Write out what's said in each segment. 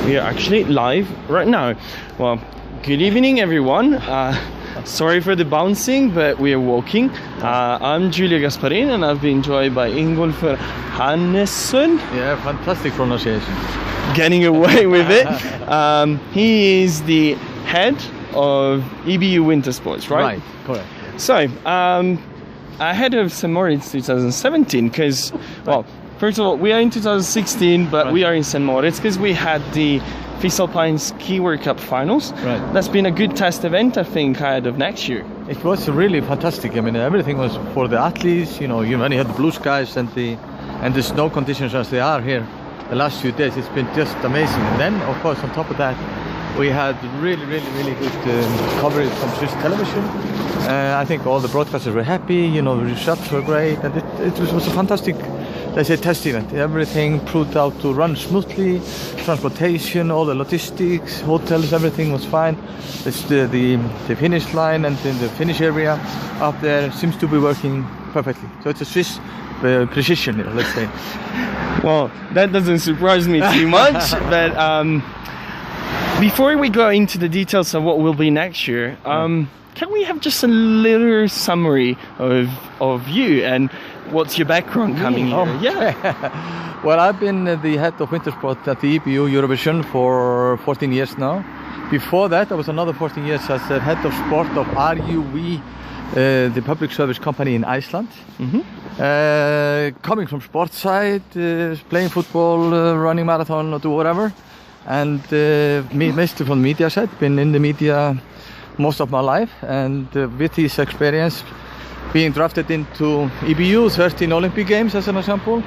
We are actually live right now. Well, good evening everyone. Sorry for the bouncing, but we are walking. I'm Giulio Gasparin and I've been joined by Ingolfur Hannesson. Yeah, fantastic pronunciation. Getting away with it. He is the head of EBU Winter Sports, right? Right, correct. So, ahead of St Moritz 2017, because, well, first of all, we are in 2016, but right. We are in St Moritz because we had the FIS Alpine Ski World Cup finals. Right. That's been a good test event, I think, ahead of next year. It was really fantastic. I mean, everything was for the athletes. You know, you only had the blue skies and the snow conditions as they are here the last few days. It's been just amazing. And then, of course, on top of that, we had really good coverage from Swiss television. I think all the broadcasters were happy. You know, the results were great, and it was a fantastic, let's say, test event. Everything proved out to run smoothly. Transportation, all the logistics, hotels, everything was fine. It's the finish line and the finish area up there seems to be working perfectly. So it's a Swiss precision, you know, let's say. Well, that doesn't surprise me too much, but before we go into the details of what will be next year, can we have just a little summary of you and what's your background coming here? Yeah. Well, I've been the head of winter sport at the EBU Eurovision for 14 years now. Before that, I was another 14 years as the head of sport of RUV, the public service company in Iceland. Mm-hmm. Coming from sports side, playing football, running marathon, or do whatever. And mostly from the media side, been in the media most of my life, and with this experience being drafted into EBU 13 Olympic Games as an example,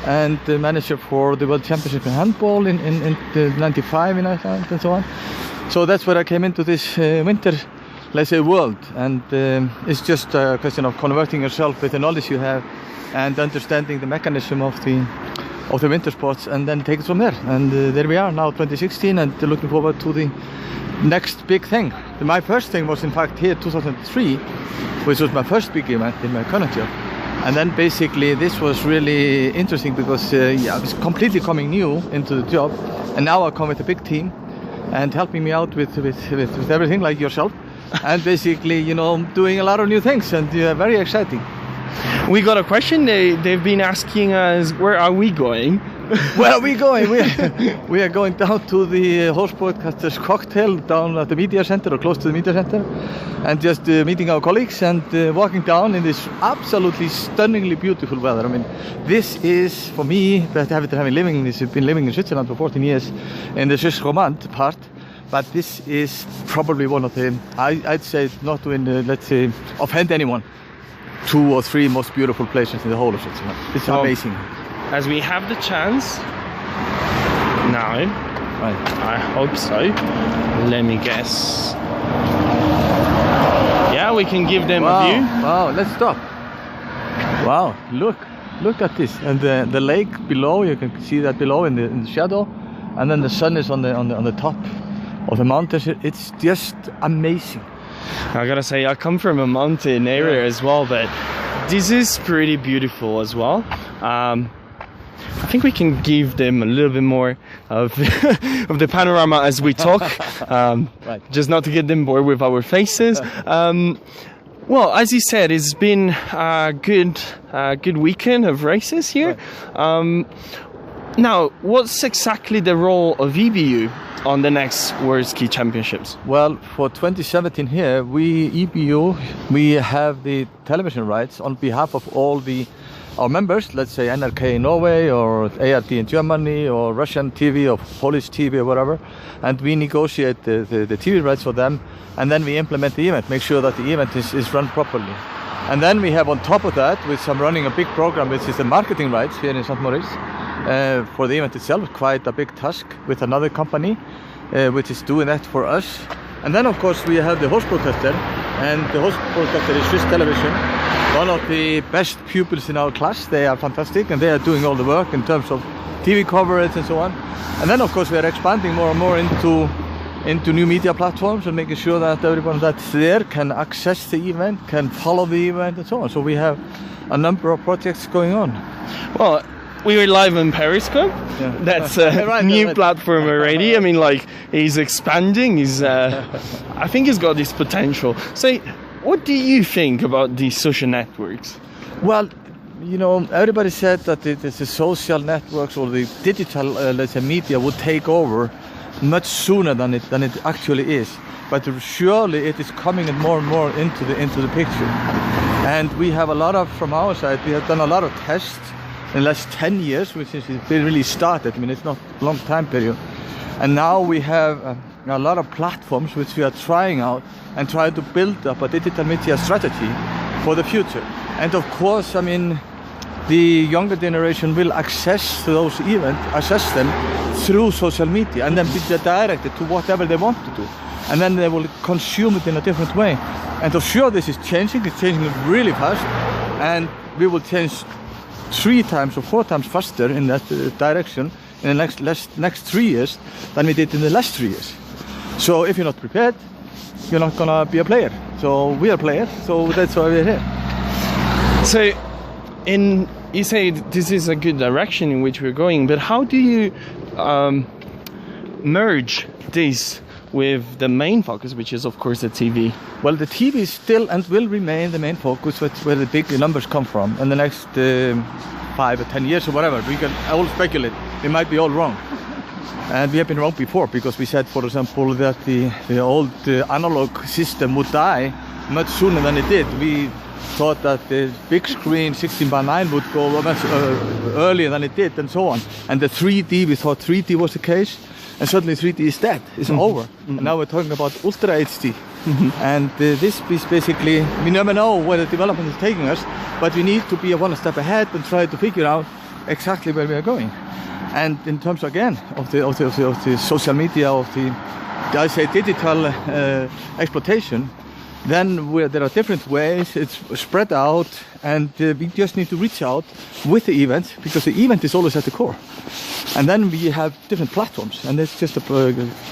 and manager for the World Championship in handball in 95 in Iceland and so on. So that's where I came into this winter, let's say, world, and it's just a question of converting yourself with the knowledge you have and understanding the mechanism of the winter sports, and then take it from there. And there we are now, 2016, and looking forward to the next big thing. My first thing was in fact here 2003, which was my first big event in my current job. And then basically this was really interesting because I was completely coming new into the job, and now I come with a big team and helping me out with everything, like yourself, and basically, you know, doing a lot of new things, and very exciting. We got a question. They've been asking us, where are we going? Where are we going? We are going down to the host broadcasters cocktail down at the media center, or close to the media center, and just meeting our colleagues and walking down in this absolutely stunningly beautiful weather. I mean, this is, for me, that I've been living in Switzerland for 14 years in the Swiss Romand part, but this is probably one of the, I'd say, not to let's say, offend anyone, 2 or 3 most beautiful places in the whole of Switzerland. It's amazing. As we have the chance now, right. I hope so. Let me guess. Yeah, we can give them a view. Wow, let's stop. Wow, look at this, and the lake below. You can see that below in the shadow, and then the sun is on the top of the mountains. It's just amazing. I gotta say, I come from a mountain area as well, but this is pretty beautiful as well. I think we can give them a little bit more of the panorama as we talk, right. Just not to get them bored with our faces. Well, as you said, it's been a good weekend of races here. Right. Now, what's exactly the role of EBU on the next World Ski Championships? Well, for 2017 here, EBU, we have the television rights on behalf of all our members, let's say NRK in Norway, or ARD in Germany, or Russian TV, or Polish TV, or whatever, and we negotiate the TV rights for them, and then we implement the event, make sure that the event is run properly. And then we have on top of that, which I'm running a big program, which is the marketing rights here in St Moritz, for the event itself, quite a big task with another company, which is doing that for us. And then of course we have the host broadcaster, and the host broadcaster is Swiss television, one of the best pupils in our class. They are fantastic, and they are doing all the work in terms of TV coverage and so on. And then of course we are expanding more and more into new media platforms and making sure that everyone that's there can access the event, can follow the event and so on. So we have a number of projects going on. Well, we were live on Periscope. Yeah. That's a Right, new right. platform already. I mean, like, he's expanding. I think he's got this potential. So, what do you think about these social networks? Well, you know, everybody said that the social networks or the digital, let's say, media would take over much sooner than it actually is. But surely it is coming more and more into the picture. And we have a lot of, from our side, we have done a lot of tests in the last 10 years, which is really started. I mean, it's not a long time period. And now we have a lot of platforms which we are trying out and try to build up a digital media strategy for the future. And of course, I mean, the younger generation will access those events, access them through social media, and then be directed to whatever they want to do. And then they will consume it in a different way. And for sure this is changing, it's changing really fast, and we will change 3 times or 4 times faster in that direction in the next 3 years than we did in the last 3 years. So if you're not prepared, you're not gonna be a player. So we are players, so that's why we're here. So, you say this is a good direction in which we're going, but how do you merge this with the main focus, which is of course the TV? Well, the TV is still and will remain the main focus, where the big numbers come from in the next 5 or 10 years or whatever. We can all speculate. We might be all wrong. And we have been wrong before, because we said, for example, that the old analog system would die much sooner than it did. We thought that the big screen 16:9 would go much earlier than it did, and so on. And the 3D, we thought 3D was the case, and suddenly 3D is dead, it's over. And now we're talking about Ultra HD. And this is basically, we never know where the development is taking us, but we need to be one step ahead and try to figure out exactly where we are going. And in terms again of the social media, of the I say digital exploitation, then there are different ways, it's spread out, and we just need to reach out with the event, because the event is always at the core. And then we have different platforms, and it's just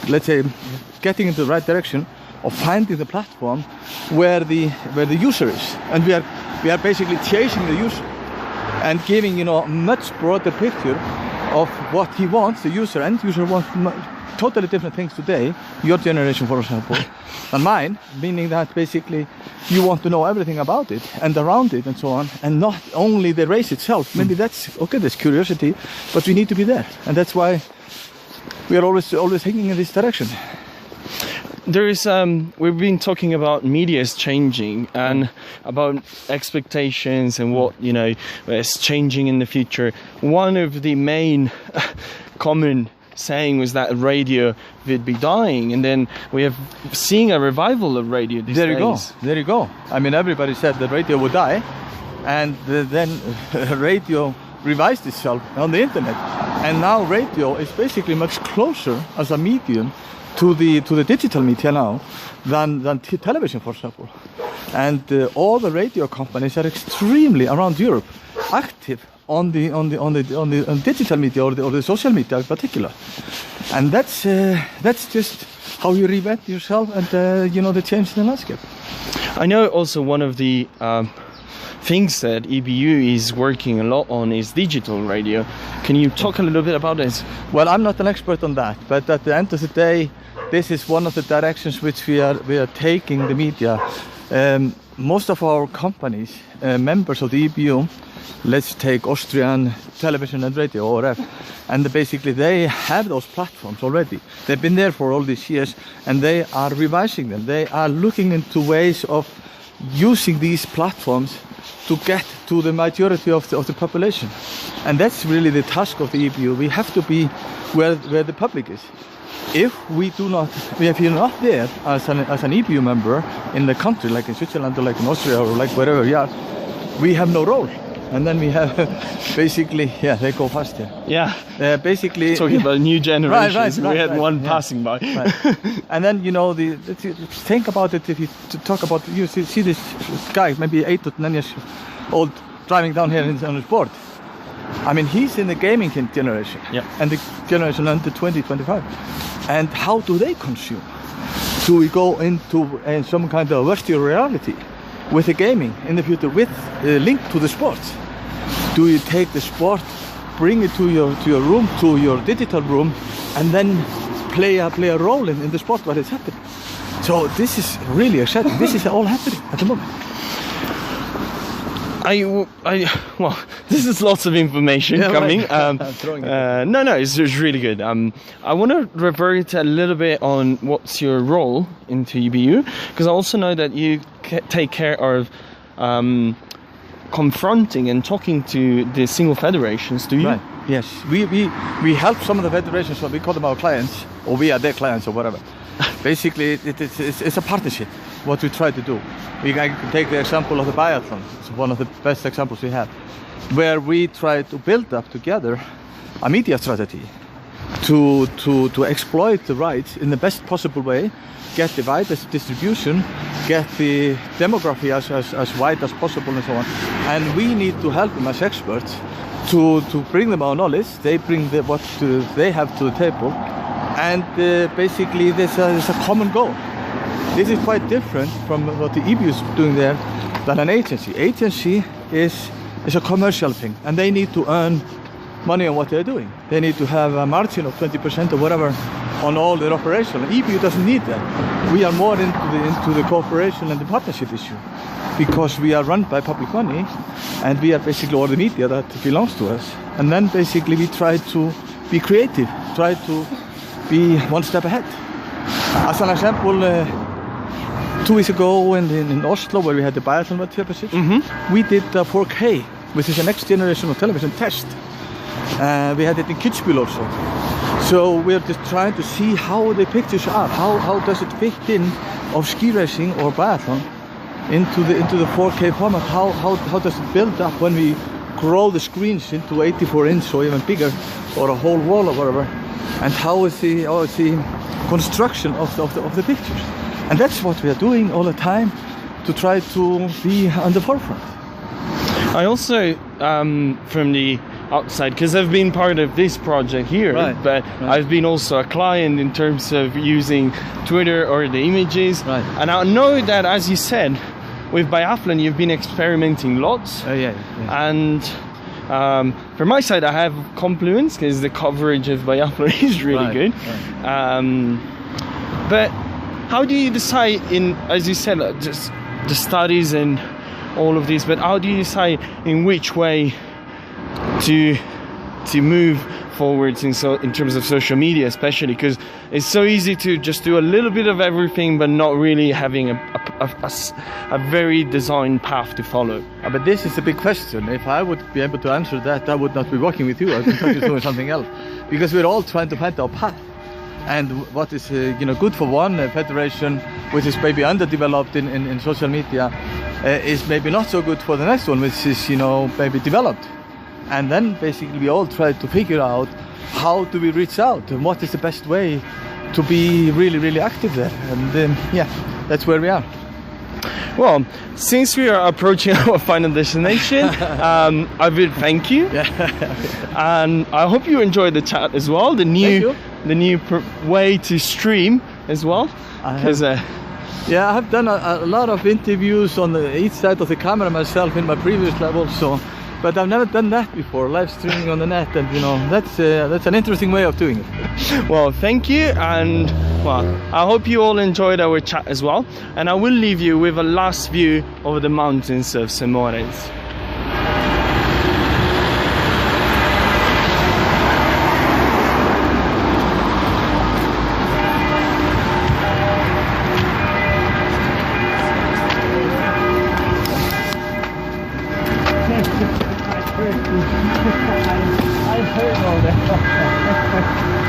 let's say getting into the right direction of finding the platform where the user is, and we are basically chasing the user and giving, you know, a much broader picture of what he wants. The user wants totally different things today, your generation for example, than mine, meaning that basically you want to know everything about it and around it and so on, and not only the race itself. Maybe that's okay, there's curiosity, but we need to be there, and that's why we are always thinking in this direction. There is we've been talking about media is changing and about expectations and what, you know, is changing in the future. One of the main common saying was that radio would be dying, and then we have seen a revival of radio these days. There you go. I mean, everybody said that radio would die, and then radio revised itself on the internet, and now radio is basically much closer as a medium to the digital media now than television, for example. And all the radio companies are extremely around Europe active on the digital media or the social media in particular. And that's just how you reinvent yourself, and you know, the change in the landscape. I know also one of the things that EBU is working a lot on is digital radio. Can you talk a little bit about this? Well, I'm not an expert on that, but at the end of the day, this is one of the directions which we are taking the media. Most of our companies, members of the EBU, let's take Austrian television and radio, ORF, and basically they have those platforms already. They've been there for all these years, and they are revising them. They are looking into ways of using these platforms to get to the majority of the population. And that's really the task of the EBU. We have to be where the public is. If you're not there as an EBU member in the country, like in Switzerland or like in Austria or like wherever we are, we have no role. And then we have basically, yeah, they go faster. Yeah. Basically talking about new generations. Right, we had one passing by. Right. And then, you know, think about it. If you talk about, you see this guy, maybe 8 to 9 years old, driving down here on his board. I mean, he's in the gaming generation, yeah, and the generation under 20, 25. And how do they consume? Do we go into some kind of virtual reality with the gaming in the future, with linked to the sports? Do you take the sport bring it to your room, to your digital room, and then play a role in the sport where it's happening. So this is really exciting. This is all happening at the moment. Well, this is lots of information coming. Right. No, it's really good. I want to revert a little bit on what's your role into EBU, because I also know that you take care of confronting and talking to the single federations. Do you? Right. Yes, we help some of the federations, so we call them our clients, or we are their clients, or whatever. Basically, it's a partnership, what we try to do. I can take the example of the biathlon. It's one of the best examples we have, where we try to build up together a media strategy to exploit the rights in the best possible way, get the widest distribution, get the demography as wide as possible, and so on. And we need to help them as experts to bring them our knowledge. They bring what they have to the table, and basically there's a common goal. This is quite different from what the EBU is doing there than an agency. Agency is a commercial thing, and they need to earn money on what they're doing. They need to have a margin of 20% or whatever on all their operation. EBU doesn't need that. We are more into the cooperation and the partnership issue, because we are run by public money, and we are basically all the media that belongs to us. And then basically we try to be creative, try to be one step ahead. As an example, 2 weeks ago in Oslo, where we had the biathlon World Championship, we did 4K, which is a next generation of television test. We had it in Kitzbühel also. So we're just trying to see how the pictures are, how does it fit in of ski racing or biathlon into the 4K format, how does it build up when we grow the screens into 84-inch or even bigger, or a whole wall or whatever, and how is the construction of the pictures. And that's what we are doing all the time, to try to be on the forefront. I also, from the outside, because I've been part of this project here, but I've been also a client in terms of using Twitter or the images. Right. And I know that, as you said, with biathlon you've been experimenting lots. Yeah. And from my side I have compliments, because the coverage of biathlon is really good. But how do you decide, in, as you said, just the studies and all of this, but how do you decide in which way to move forwards in terms of social media, especially because it's so easy to just do a little bit of everything but not really having a very designed path to follow? But this is a big question. If I would be able to answer that, I would not be working with you. I would be doing something else, because we're all trying to find our path. And what is good for one federation, which is maybe underdeveloped in social media, is maybe not so good for the next one, which is maybe developed. And then basically we all try to figure out how do we reach out and what is the best way to be really, really active there. And that's where we are. Well, since we are approaching our final destination, I will thank you. And I hope you enjoyed the chat as well, the new way to stream as well. Yeah, I have done a lot of interviews on each side of the camera myself in my previous level, but I've never done that before, live streaming on the net, and that's an interesting way of doing it. Well, thank you, and well, I hope you all enjoyed our chat as well, and I will leave you with a last view over the mountains of St Moritz. I heard all that.